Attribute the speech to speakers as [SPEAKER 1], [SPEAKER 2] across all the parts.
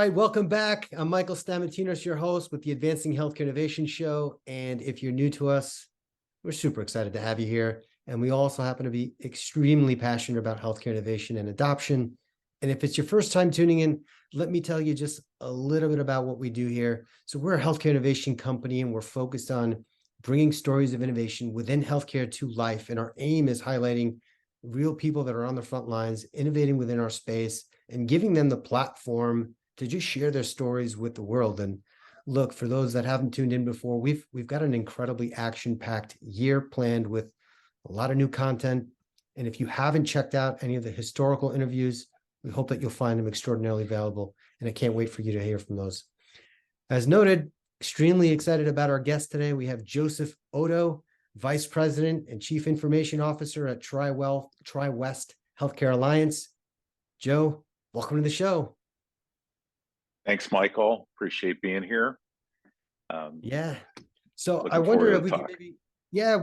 [SPEAKER 1] right, welcome back. I'm Michael Stamatinos, your host with the Advancing Healthcare Innovation Show. And if you're new to us, we're super excited to have you here. And we also happen to be extremely passionate about healthcare innovation and adoption. And if it's your first time tuning in, let me tell you just a little bit about what we do here. So we're a healthcare innovation company, and we're focused on bringing stories of innovation within healthcare to life. And our aim is highlighting real people that are on the front lines, innovating within our space, and giving them the platform to just share their stories with the world. And look, for those that haven't tuned in before, we've got an incredibly action-packed year planned with a lot of new content. And if you haven't checked out any of the historical interviews, we hope that you'll find them extraordinarily valuable. And I can't wait for you to hear from those. As noted, extremely excited about our guest today. We have Joseph Oddo, Vice President and Chief Information Officer at TriWest Healthcare Alliance. Joe, welcome to the show.
[SPEAKER 2] Thanks, Michael. Appreciate being here.
[SPEAKER 1] Yeah. So I wonder if we can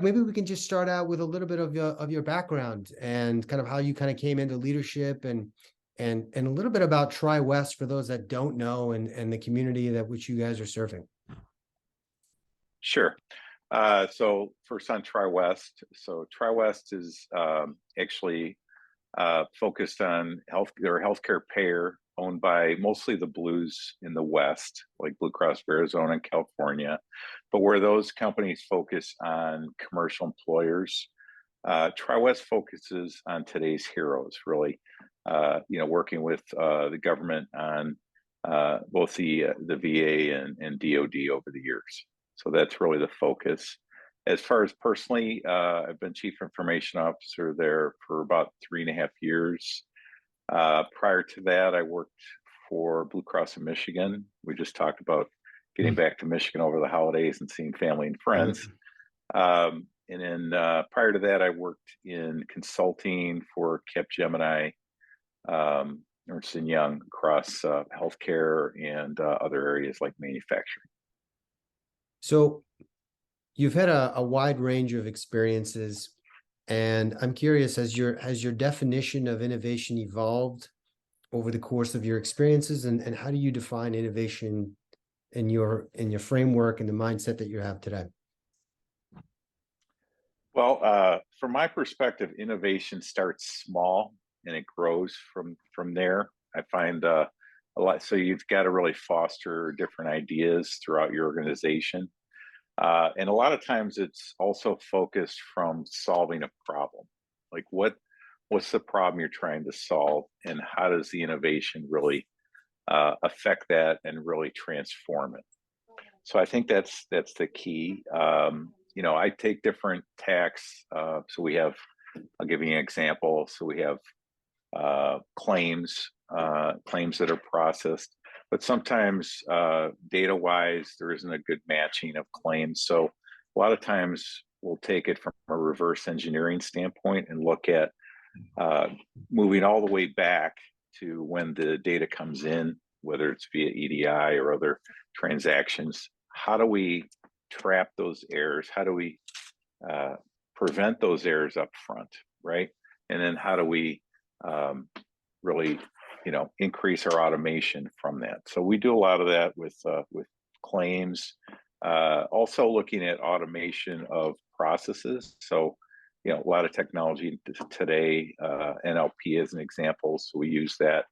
[SPEAKER 1] maybe we can just start out with a little bit of your background and kind of how you kind of came into leadership and a little bit about TriWest for those that don't know and the community that which you guys are serving.
[SPEAKER 2] Sure. So first on TriWest. So TriWest is actually focused on healthcare payer owned by mostly the Blues in the West, like Blue Cross of Arizona and California, but where those companies focus on commercial employers, TriWest focuses on today's heroes, really, working with the government on both the VA and DoD over the years. So that's really the focus. As far as personally, I've been Chief Information Officer there for about 3.5 years. Prior to that, I worked for Blue Cross of Michigan. We just talked about getting back to Michigan over the holidays and seeing family and friends. And then prior to that, I worked in consulting for Capgemini, Ernst & Young across healthcare and other areas like manufacturing.
[SPEAKER 1] So you've had a wide range of experiences. And I'm curious, has your definition of innovation evolved over the course of your experiences, and how do you define innovation in your framework and the mindset that you have today?
[SPEAKER 2] Well, from my perspective, innovation starts small and it grows from there. I find a lot. So you've got to really foster different ideas throughout your organization. And a lot of times it's also focused from solving a problem. Like what's the problem you're trying to solve, and how does the innovation really affect that and really transform it? So I think that's the key. I take different tacks. So we have, I'll give you an example. So we have claims that are processed. But sometimes data-wise, there isn't a good matching of claims. So a lot of times we'll take it from a reverse engineering standpoint and look at moving all the way back to when the data comes in, whether it's via EDI or other transactions. How do we trap those errors? How do we prevent those errors up front, right? And then how do we really increase our automation from that? So we do a lot of that with claims, also looking at automation of processes. So, a lot of technology today, NLP as an example. So we use that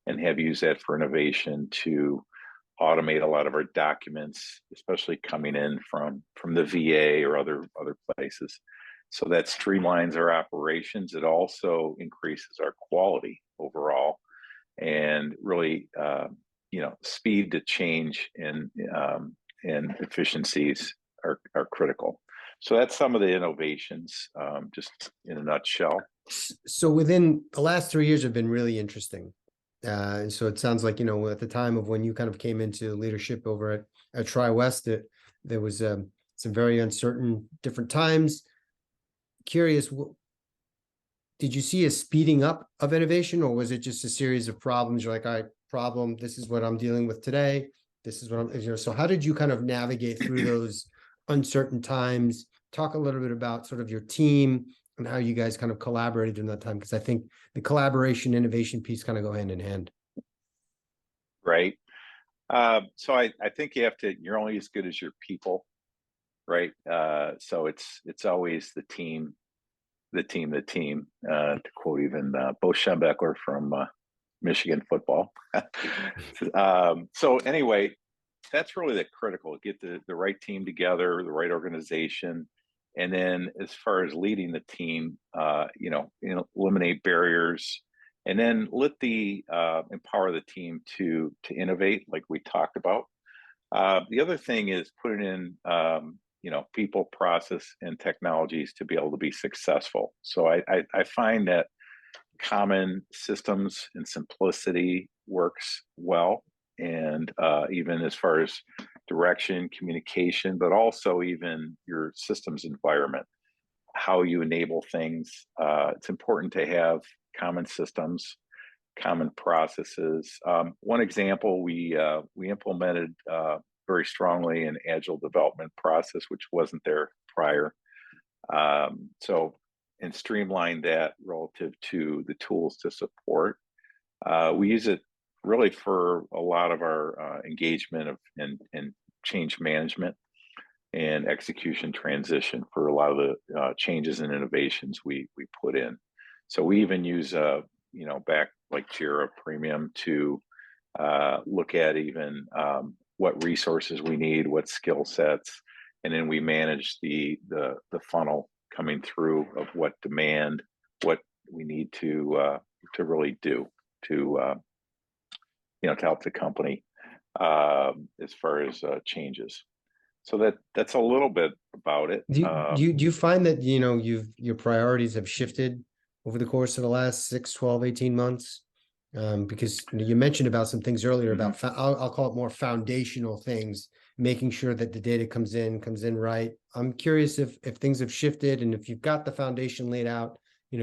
[SPEAKER 2] and have used that for innovation to automate a lot of our documents, especially coming in from the VA or other places. So that streamlines our operations. It also increases our quality overall. And really, speed to change and efficiencies are critical. So that's some of the innovations, just in a nutshell.
[SPEAKER 1] So within the last 3 years have been really interesting. And so it sounds like, at the time of when you kind of came into leadership over at TriWest, there was some very uncertain different times. Curious, did you see a speeding up of innovation, or was it just a series of problems? You're like, all right, problem, this is what I'm dealing with today. This is what I'm, so how did you kind of navigate through those uncertain times? Talk a little bit about sort of your team and how you guys kind of collaborated in that time, because I think the collaboration innovation piece kind of go hand in hand.
[SPEAKER 2] Right. So I think you're only as good as your people, right? So it's always the team, to quote even Bo Schembechler from Michigan football. So anyway, that's really the critical, get the right team together, the right organization. And then as far as leading the team, eliminate barriers, and then let the empower the team to innovate, like we talked about. The other thing is putting in, people, process, and technologies to be able to be successful. So I find that common systems and simplicity works well. And even as far as direction, communication, but also even your systems environment, how you enable things. It's important to have common systems, common processes. One example, we implemented very strongly an agile development process, which wasn't there prior. So, and streamline that relative to the tools to support. We use it really for a lot of our engagement and change management and execution transition for a lot of the changes and innovations we put in. So we even use back like Jira Premium to look at even what resources we need, what skill sets, and then we manage the funnel coming through of what demand, what we need to really do to to help the company as far as changes. So that's a little bit about it.
[SPEAKER 1] Do you find that, your priorities have shifted over the course of the last 6, 12, 18 months? Because you mentioned about some things earlier about, I'll call it more foundational things, making sure that the data comes in right. I'm curious if things have shifted, and if you've got the foundation laid out,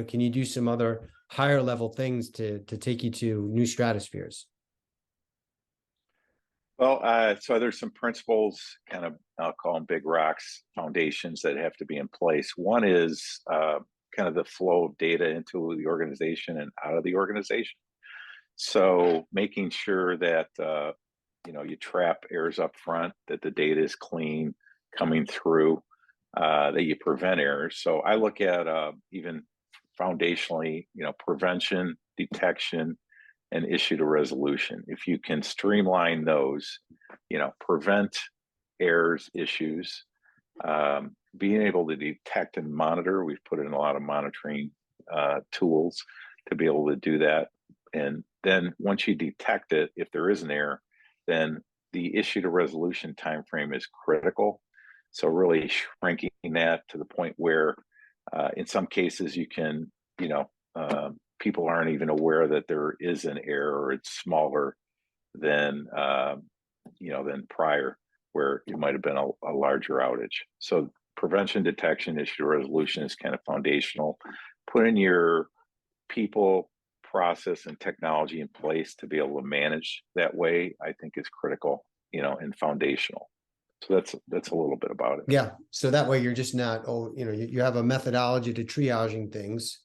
[SPEAKER 1] can you do some other higher level things to take you to new stratospheres?
[SPEAKER 2] Well, so there's some principles, kind of, I'll call them big rocks, foundations that have to be in place. One is kind of the flow of data into the organization and out of the organization. So making sure that you trap errors up front, that the data is clean coming through, that you prevent errors. So I look at even foundationally, prevention, detection, and issue to resolution. If you can streamline those, prevent errors, issues, being able to detect and monitor. We've put in a lot of monitoring tools to be able to do that. And then once you detect it, if there is an error, then the issue to resolution timeframe is critical. So really shrinking that to the point where, in some cases, you can, people aren't even aware that there is an error, or it's smaller than than prior, where it might have been a larger outage. So prevention, detection, issue resolution is kind of foundational. Putting your people, process, and technology in place to be able to manage that way, I think, is critical, and foundational. So that's a little bit about it.
[SPEAKER 1] Yeah. So that way you're just not, you have a methodology to triaging things.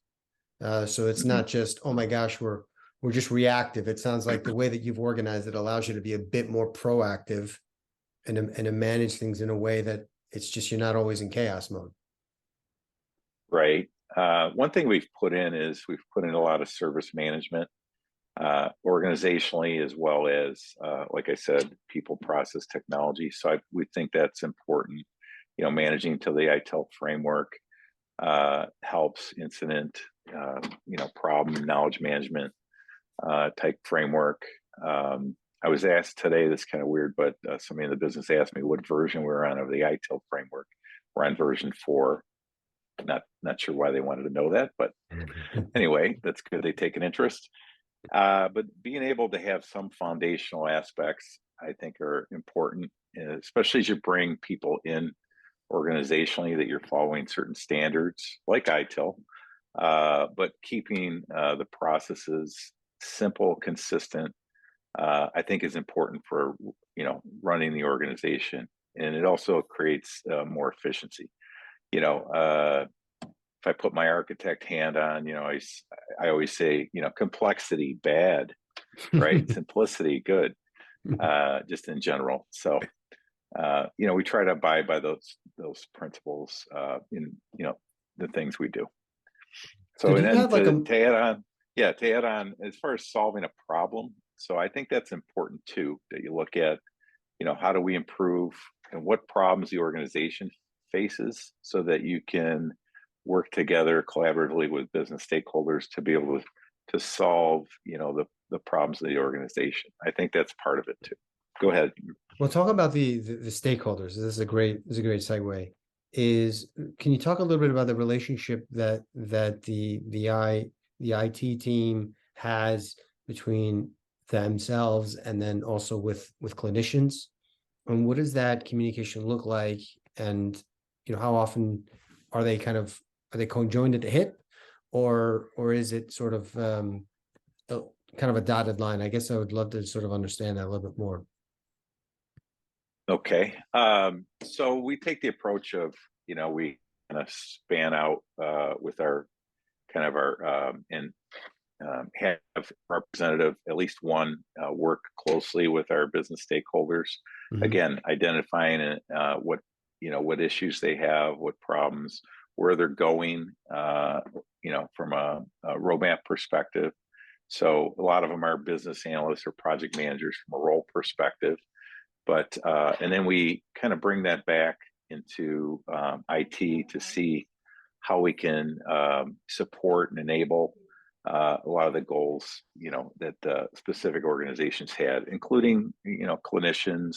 [SPEAKER 1] So it's not just, oh my gosh, we're just reactive. It sounds like the way that you've organized it allows you to be a bit more proactive and to manage things in a way that it's just, you're not always in chaos mode.
[SPEAKER 2] Right. One thing we've put in a lot of service management, organizationally, as well as, like I said, people, process, technology. So we think that's important. Managing to the ITIL framework helps incident, problem knowledge management type framework. I was asked today, this is kind of weird, but somebody in the business asked me what version we're on of the ITIL framework. We're on version 4. Not sure why they wanted to know that, but anyway, that's good. They take an interest. But being able to have some foundational aspects, I think, are important, especially as you bring people in organizationally, that you're following certain standards like ITIL, but keeping the processes simple, consistent, I think, is important for running the organization, and it also creates more efficiency. If I put my architect hand on, I always say, complexity bad, right? Simplicity good. just in general. So, we try to abide by those principles in the things we do.
[SPEAKER 1] So
[SPEAKER 2] So,
[SPEAKER 1] do
[SPEAKER 2] and
[SPEAKER 1] you
[SPEAKER 2] then
[SPEAKER 1] have like a,
[SPEAKER 2] to add on, as far as solving a problem. So I think that's important too, that you look at, how do we improve and what problems the organization faces so that you can work together collaboratively with business stakeholders to be able to solve, the problems of the organization. I think that's part of it too. Go ahead.
[SPEAKER 1] well, talk about the stakeholders. This is a great segue. Can you talk a little bit about the relationship that the IT team has between themselves and then also with clinicians? And what does that communication look like? And how often are they are they conjoined at the hip, or is it sort of kind of a dotted line? I guess I would love to sort of understand that a little bit more.
[SPEAKER 2] Okay. So we take the approach of, we kind of span out with our and have representative, at least one, work closely with our business stakeholders.
[SPEAKER 1] Mhm.
[SPEAKER 2] Again, identifying what issues they have, what problems, where they're going, from a roadmap perspective. So a lot of them are business analysts or project managers from a role perspective. But and then we kind of bring that back into IT to see how we can support and enable a lot of the goals, that specific organizations had, including, clinicians.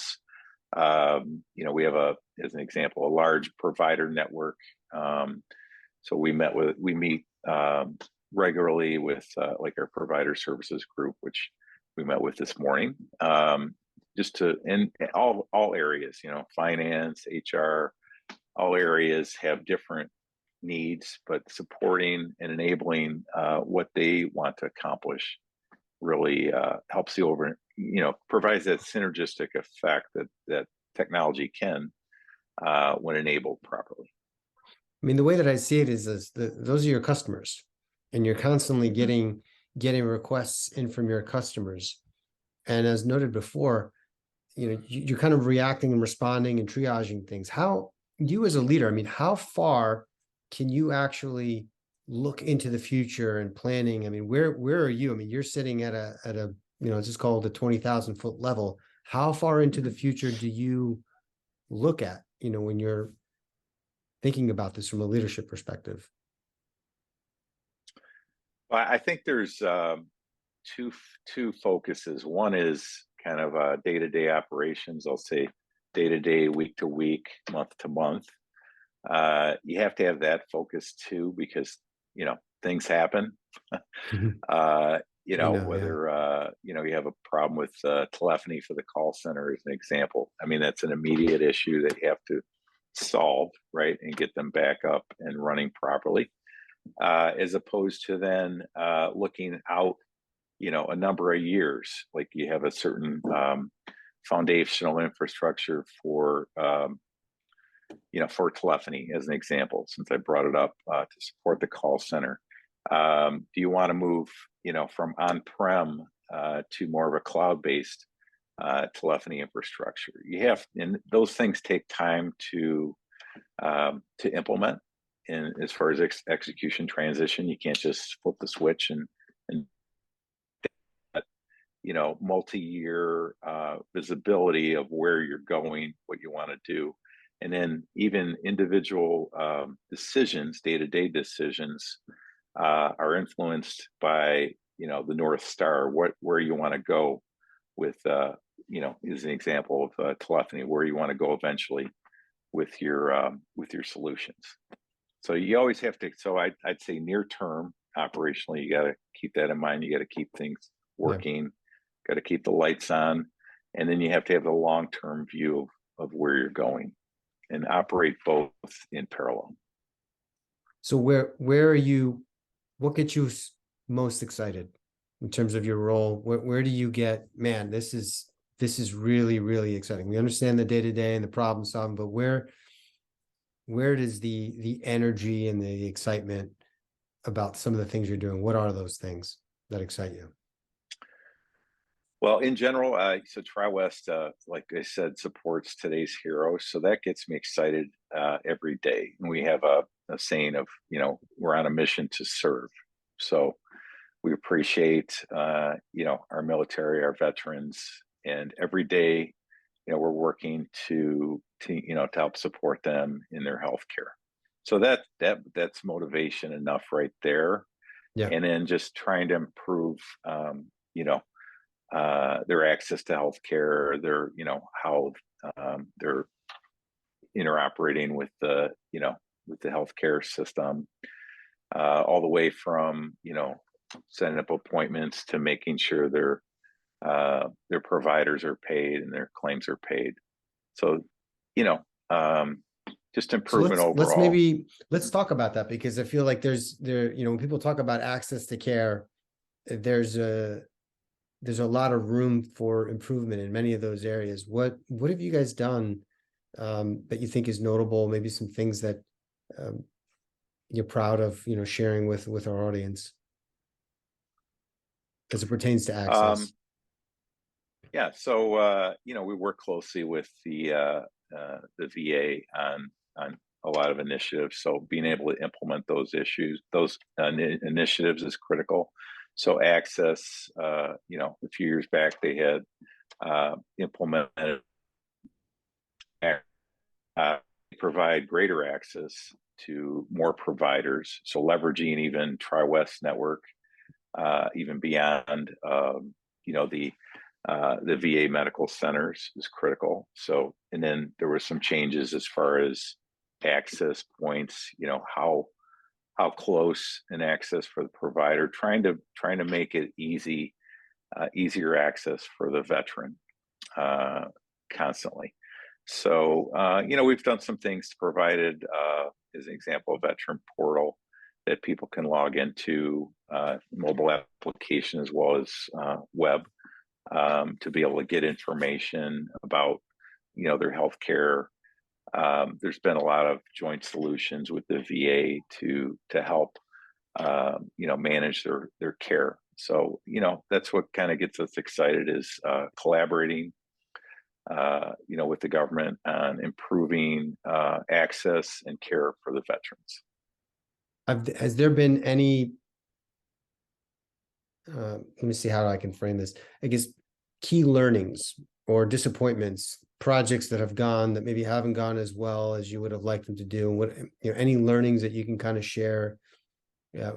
[SPEAKER 2] We have as an example, a large provider network. So we meet regularly with like our provider services group, which we met with this morning. Just to in all areas, finance, HR, all areas have different needs, but supporting and enabling what they want to accomplish really helps provides that synergistic effect that technology can when enabled properly.
[SPEAKER 1] I mean, the way that I see it is those are your customers, and you're constantly getting requests in from your customers. And as noted before, you're kind of reacting and responding and triaging things. How you as a leader, I mean, how far can you actually look into the future and planning? I mean, where are you? I mean, you're sitting at a it's just called the 20,000-foot level. How far into the future do you look at, when you're thinking about this from a leadership perspective?
[SPEAKER 2] Well, I think there's two focuses. One is kind of day-to-day operations. I'll say day-to-day, week-to-week, month-to-month. You have to have that focus too, because things happen. Whether you have a problem with telephony for the call center as an example. I mean, that's an immediate issue that you have to solve, right, and get them back up and running properly, as opposed to then looking out, a number of years. Like you have a certain foundational infrastructure for for telephony as an example, since I brought it up, to support the call center. Do you want to move, from on-prem to more of a cloud-based telephony infrastructure? And those things take time to implement. And as far as execution transition, you can't just flip the switch and multi-year visibility of where you're going, what you want to do. And then even individual decisions, day-to-day decisions, are influenced by, the North Star, where you want to go with, is an example of telephony, where you want to go eventually with your solutions. So you always have to, so I'd say near term, operationally, you got to keep that in mind. You got to keep things working, got to keep the lights on. And then you have to have the long-term view of where you're going and operate both in parallel.
[SPEAKER 1] So where are you, what gets you most excited in terms of your role? Where do you get, man, this is really, really exciting. We understand the day-to-day and the problem solving, but where does the energy and the excitement about some of the things you're doing? What are those things that excite you?
[SPEAKER 2] Well, in general, so TriWest, like I said, supports today's heroes. So that gets me excited every day. And we have a saying of, we're on a mission to serve. So we appreciate, our military, our veterans, and every day, we're working to help support them in their health care. So that's motivation enough right there.
[SPEAKER 1] Yeah.
[SPEAKER 2] And then just trying to improve, their access to healthcare, how they're interoperating with the healthcare system, all the way from setting up appointments to making sure their providers are paid and their claims are paid. So, you know, um, just
[SPEAKER 1] So
[SPEAKER 2] improvement overall.
[SPEAKER 1] let's talk about that, because I feel like when people talk about access to care, there's a lot of room for improvement in many of those areas. What have you guys done that you think is notable? Maybe some things that um, you're proud of, sharing with our audience as it pertains to access.
[SPEAKER 2] Yeah, so we work closely with the VA on a lot of initiatives. So being able to implement those initiatives is critical. So access, a few years back they had implemented provide greater access to more providers. So leveraging even TriWest network, even beyond, the VA medical centers is critical. So, and then there were some changes as far as access points, how close an access for the provider, trying to make it easier access for the veteran constantly. So, we've done some things to provided, as an example, a veteran portal that people can log into, mobile application as well as web, to be able to get information about, their healthcare. There's been a lot of joint solutions with the VA to help, manage their care. So, that's what kind of gets us excited is collaborating, with the government on improving access and care for the veterans.
[SPEAKER 1] Has there been any, let me see how I can frame this, I guess, key learnings or disappointments, projects that have gone that maybe haven't gone as well as you would have liked them to do? What, any learnings that you can kind of share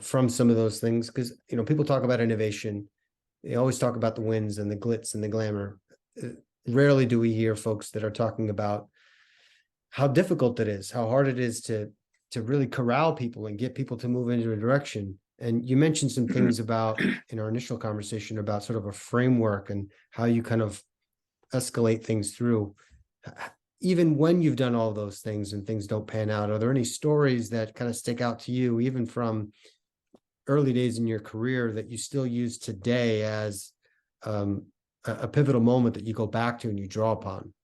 [SPEAKER 1] from some of those things? Because, people talk about innovation. They always talk about the wins and the glitz and the glamour. Rarely do we hear folks that are talking about how difficult it is, how hard it is to really corral people and get people to move into a direction. And you mentioned some things about, in our initial conversation, about sort of a framework and how you kind of escalate things through. Even when you've done all those things and things don't pan out, are there any stories that kind of stick out to you, even from early days in your career, that you still use today as a pivotal moment that you go back to and you draw upon?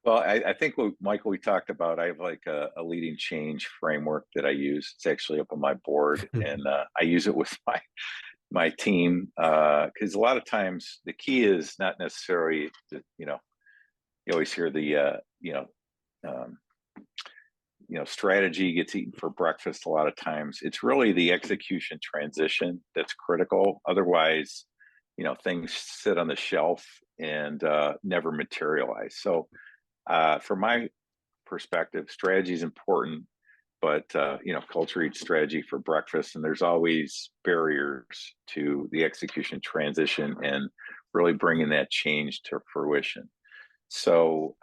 [SPEAKER 2] Well, I think Michael, we talked about, I have like a leading change framework that I use. It's actually up on my board, and I use it with my team, because a lot of times the key is not necessarily, you always hear the, um, strategy gets eaten for breakfast. A lot of times it's really the execution transition that's critical. Otherwise, things sit on the shelf and never materialize. So, from my perspective, strategy is important, but culture eats strategy for breakfast, and there's always barriers to the execution transition and really bringing that change to fruition. So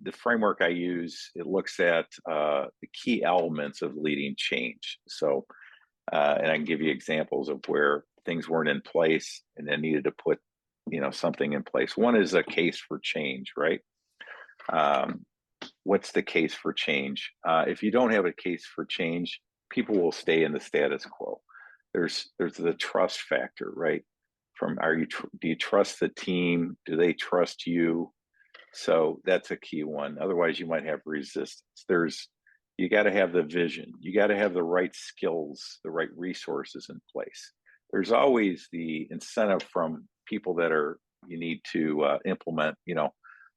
[SPEAKER 2] the framework I use, it looks at the key elements of leading change. So, and I can give you examples of where things weren't in place and then needed to put something in place. One is a case for change, right? What's the case for change? If you don't have a case for change, people will stay in the status quo. There's the trust factor, right? Do you trust the team? Do they trust you? So that's a key one. Otherwise, you might have resistance. You got to have the vision. You got to have the right skills, the right resources in place. there's always the incentive from people that are you need to implement.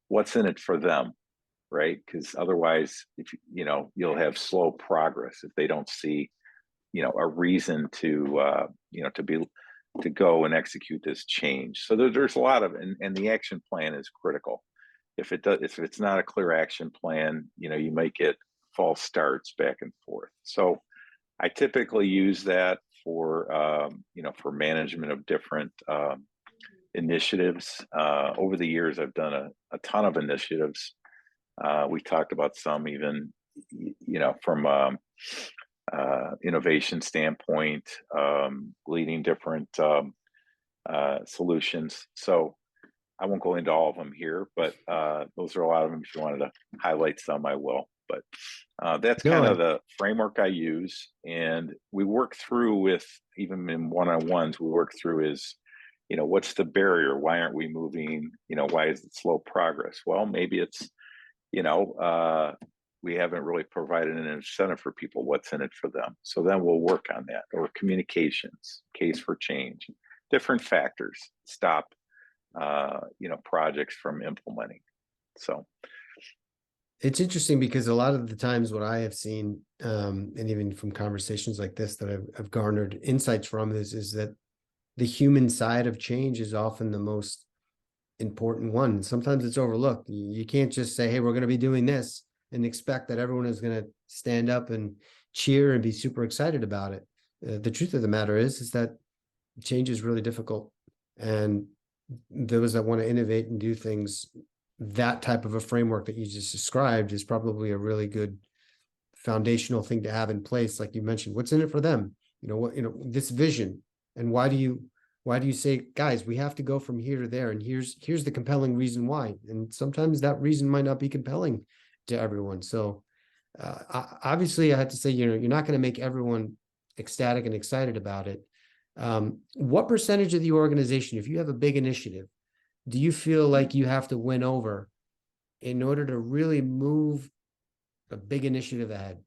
[SPEAKER 2] What's in it for them, right? Because otherwise, if you'll have slow progress if they don't see a reason to go and execute this change. So there's a lot of and the action plan is critical. If it's not a clear action plan, you might get false starts back and forth. So I typically use that for management of different initiatives. Over the years, I've done a ton of initiatives. We talked about some even from innovation standpoint, leading different solutions. So I won't go into all of them here, but those are a lot of them. If you wanted to highlight some, I will. But that's
[SPEAKER 1] No,
[SPEAKER 2] kind of the framework I use. And we work through with, even in one-on-ones, we work through is, what's the barrier? Why aren't we moving? Why is it slow progress? Well, maybe it's, we haven't really provided an incentive for people what's in it for them. So then we'll work on that. Or communications, case for change, different factors stop projects from implementing. So
[SPEAKER 1] it's interesting because a lot of the times what I have seen, and even from conversations like this that I've garnered insights from is that the human side of change is often the most important one. Sometimes it's overlooked. You can't just say, hey, we're going to be doing this and expect that everyone is going to stand up and cheer and be super excited about it. The truth of the matter is that change is really difficult. And those that want to innovate and do things, that type of a framework that you just described is probably a really good foundational thing to have in place. Like you mentioned, what's in it for them? This vision, and why do you say, guys, we have to go from here to there, and here's the compelling reason why. And sometimes that reason might not be compelling to everyone. So obviously I have to say, you're not going to make everyone ecstatic and excited about it. What percentage of the organization, if you have a big initiative, do you feel like you have to win over in order to really move a big initiative ahead?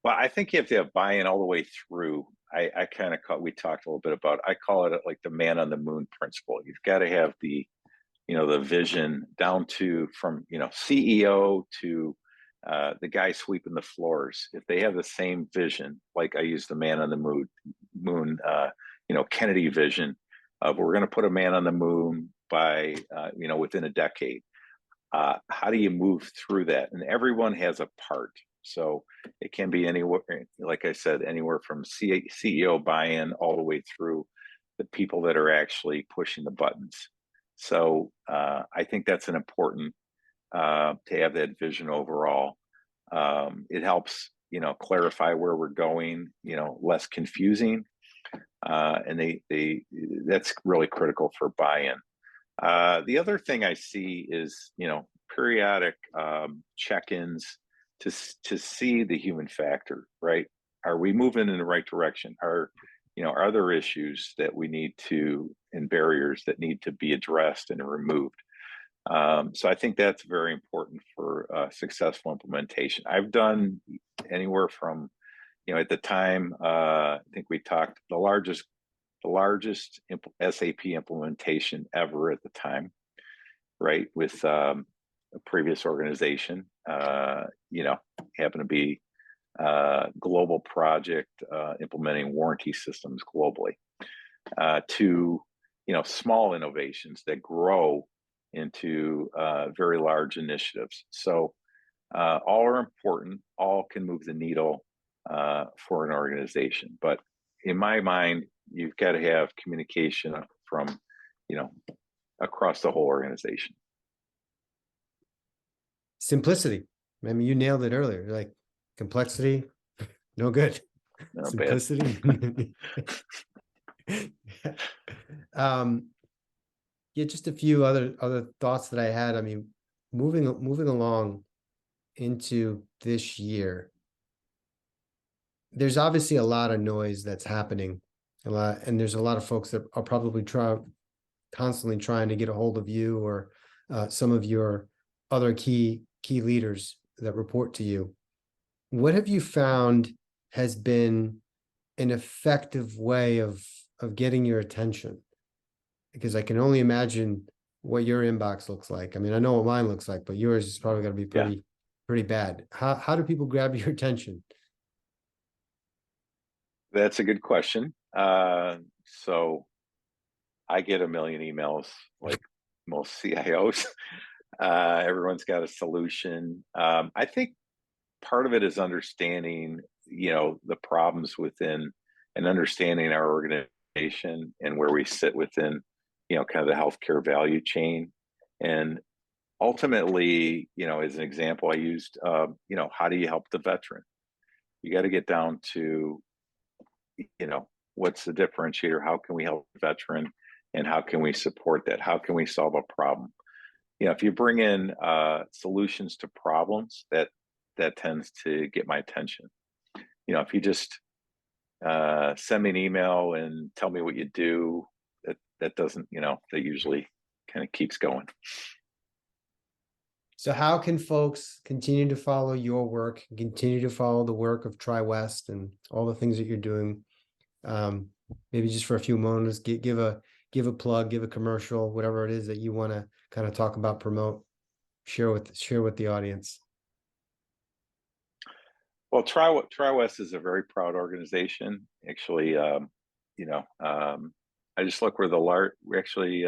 [SPEAKER 2] Well, I think you have to have buy-in all the way through. I kind of we talked a little bit about, I call it like the man on the moon principle. You've got to have the vision down to from, CEO to the guy sweeping the floors. If they have the same vision, like I use the man on the moon, Kennedy vision of we're going to put a man on the moon by, within a decade. How do you move through that? And everyone has a part. So it can be anywhere, like I said, anywhere from CEO buy-in all the way through the people that are actually pushing the buttons. So I think that's an important to have that vision overall. It helps, clarify where we're going, less confusing. And that's really critical for buy-in. The other thing I see is, periodic check-ins to see the human factor, right? Are we moving in the right direction? Are there issues that we need to, and barriers that need to be addressed and removed? So I think that's very important for successful implementation. I've done anywhere from, at the time, I think we talked the largest SAP implementation ever at the time, right? With a previous organization, happened to be global project implementing warranty systems globally, to small innovations that grow into very large initiatives. So all are important, all can move the needle for an organization. But in my mind, you've got to have communication from across the whole organization.
[SPEAKER 1] Simplicity. I mean, you nailed it earlier. Like complexity, no good.
[SPEAKER 2] Not
[SPEAKER 1] Simplicity. Yeah, just a few other thoughts that I had. I mean, moving along into this year, there's obviously a lot of noise that's happening, and there's a lot of folks that are probably constantly trying to get a hold of you or some of your other key leaders that report to you. What have you found has been an effective way of getting your attention? Because I can only imagine what your inbox looks like. I mean, I know what mine looks like, but yours is probably going to be
[SPEAKER 2] Yeah,
[SPEAKER 1] pretty bad. How do people grab your attention?
[SPEAKER 2] that's a good question. So I get a million emails like most CIOs. Everyone's got a solution. I think part of it is understanding, the problems within and understanding our organization and where we sit within, kind of the healthcare value chain. And ultimately, as an example, I used, how do you help the veteran? You got to get down to, what's the differentiator? How can we help the veteran? And how can we support that? How can we solve a problem? If you bring in solutions to problems, that tends to get my attention. If you just send me an email and tell me what you do, that doesn't, that usually kind of keeps going.
[SPEAKER 1] So how can folks continue to follow your work, continue to follow the work of TriWest and all the things that you're doing? Maybe just for a few moments, give a plug, give a commercial, whatever it is that you want to kind of talk about, promote, share with the audience.
[SPEAKER 2] Well, TriWest is a very proud organization. Actually, I just look, we're actually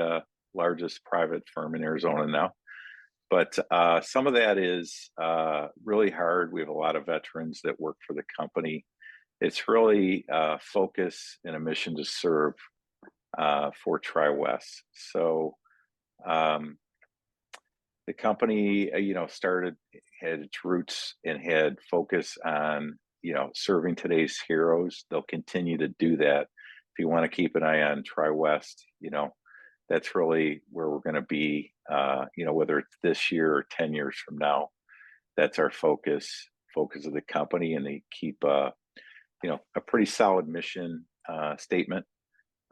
[SPEAKER 2] largest private firm in Arizona now. But some of that is really hard. We have a lot of veterans that work for the company. It's really focus and a mission to serve for TriWest. So the company, had its roots and had focus on, serving today's heroes. They'll continue to do that. If you want to keep an eye on TriWest, that's really where we're going to be, whether it's this year or 10 years from now. That's our focus of the company. And they keep, a pretty solid mission statement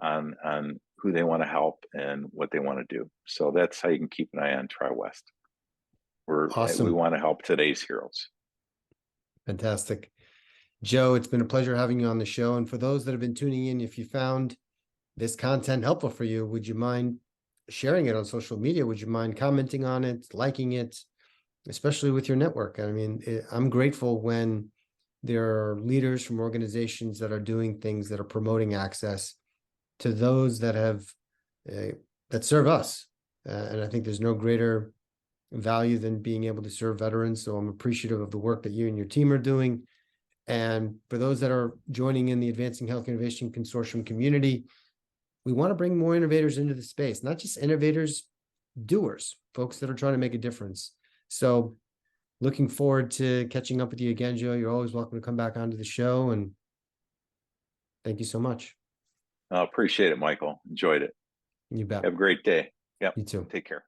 [SPEAKER 2] on who they want to help and what they want to do. So that's how you can keep an eye on TriWest. We
[SPEAKER 1] Awesome.
[SPEAKER 2] want to help today's heroes.
[SPEAKER 1] Fantastic. Joe, it's been a pleasure having you on the show. And for those that have been tuning in, if you found this content helpful for you, would you mind sharing it on social media? Would you mind commenting on it, liking it, especially with your network? I mean, I'm grateful when there are leaders from organizations that are doing things that are promoting access to those that have that serve us. And I think there's no greater value than being able to serve veterans. So I'm appreciative of the work that you and your team are doing. And for those that are joining in the Advancing Healthcare Innovation Consortium community, we want to bring more innovators into the space, not just innovators, doers, folks that are trying to make a difference. So looking forward to catching up with you again, Joe. You're always welcome to come back onto the show. And thank you so much.
[SPEAKER 2] I appreciate it, Michael. Enjoyed it.
[SPEAKER 1] You bet.
[SPEAKER 2] Have a great day. Yep.
[SPEAKER 1] You too.
[SPEAKER 2] Take care.